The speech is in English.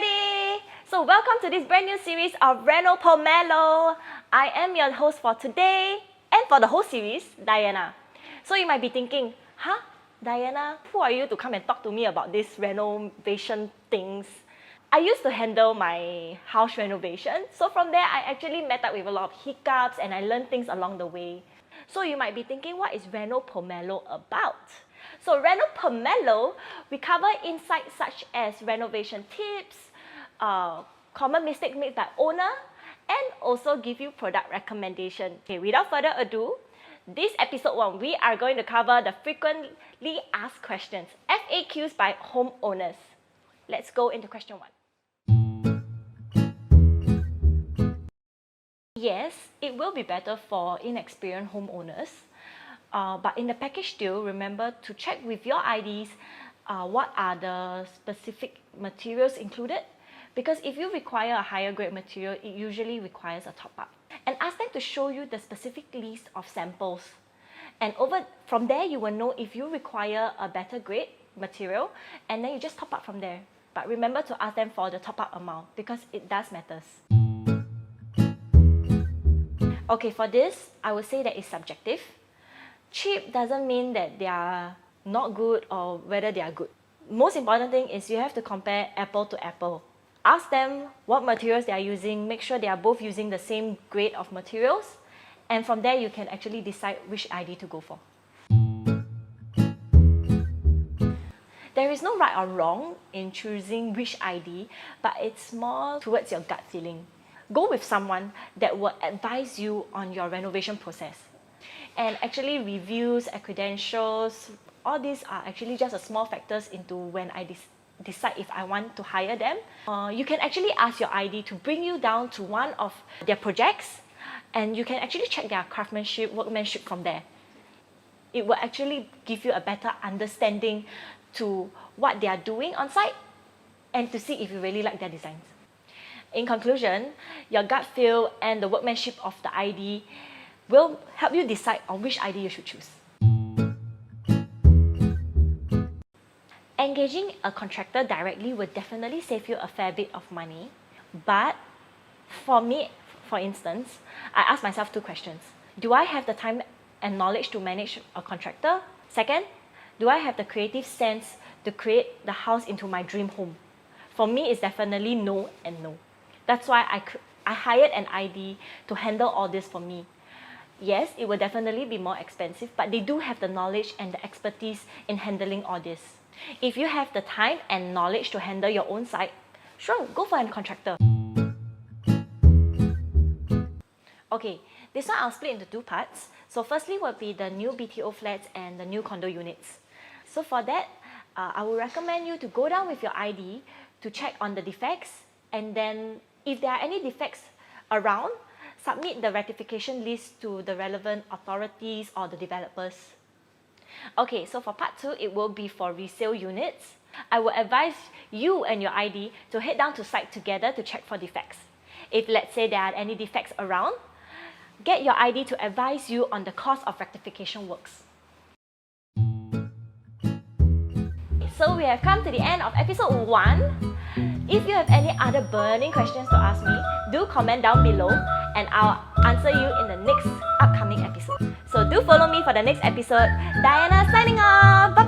everybody! So welcome to this brand new series of Reno Pomelo. I am your host for today and for the whole series, Diana. So you might be thinking, Diana, who are you to come and talk to me about this renovation things? I used to handle my house renovation. So from there, I actually met up with a lot of hiccups and I learned things along the way. So you might be thinking, what is Reno Pomelo about? So Reno Pomelo, we cover insights such as renovation tips, common mistakes made by owner, and also give you product recommendation. Okay, without further ado, this episode 1, we are going to cover the frequently asked questions, FAQs by homeowners. Let's go into question 1. Yes, it will be better for inexperienced homeowners. But in the package deal, remember to check with your IDs what are the specific materials included. Because if you require a higher grade material, it usually requires a top up. And ask them to show you the specific list of samples. And from there, you will know if you require a better grade material, and then you just top up from there. But remember to ask them for the top up amount because it does matter. Okay, for this, I would say that it's subjective. Cheap doesn't mean that they are not good or whether they are good. Most important thing is you have to compare apple to apple. Ask them what materials they are using, make sure they are both using the same grade of materials, and from there you can actually decide which ID to go for. There is no right or wrong in choosing which ID, but it's more towards your gut feeling. Go with someone that will advise you on your renovation process. And actually reviews, credentials, all these are actually just a small factors into when I decide if I want to hire them. You can actually ask your ID to bring you down to one of their projects, and you can actually check their craftsmanship, workmanship from there. It will actually give you a better understanding to what they are doing on site and to see if you really like their designs. In conclusion, your gut feel and the workmanship of the ID will help you decide on which ID you should choose. Engaging a contractor directly will definitely save you a fair bit of money. But for me, for instance, I ask myself 2 questions. Do I have the time and knowledge to manage a contractor? Second, do I have the creative sense to create the house into my dream home? For me, it's definitely no and no. That's why I hired an ID to handle all this for me. Yes, it will definitely be more expensive, but they do have the knowledge and the expertise in handling all this. If you have the time and knowledge to handle your own site, sure, go for a contractor. Okay, this one I'll split into 2 parts. So firstly will be the new BTO flats and the new condo units. So for that, I would recommend you to go down with your ID to check on the defects, and then if there are any defects around, submit the rectification list to the relevant authorities or the developers. Okay, so for part 2, it will be for resale units. I will advise you and your ID to head down to site together to check for defects. If let's say there are any defects around, get your ID to advise you on the cost of rectification works. So we have come to the end of episode 1. If you have any other burning questions to ask me, do comment down below and I'll answer you in the next upcoming episode. So do follow me for the next episode. Diana signing off! Bye!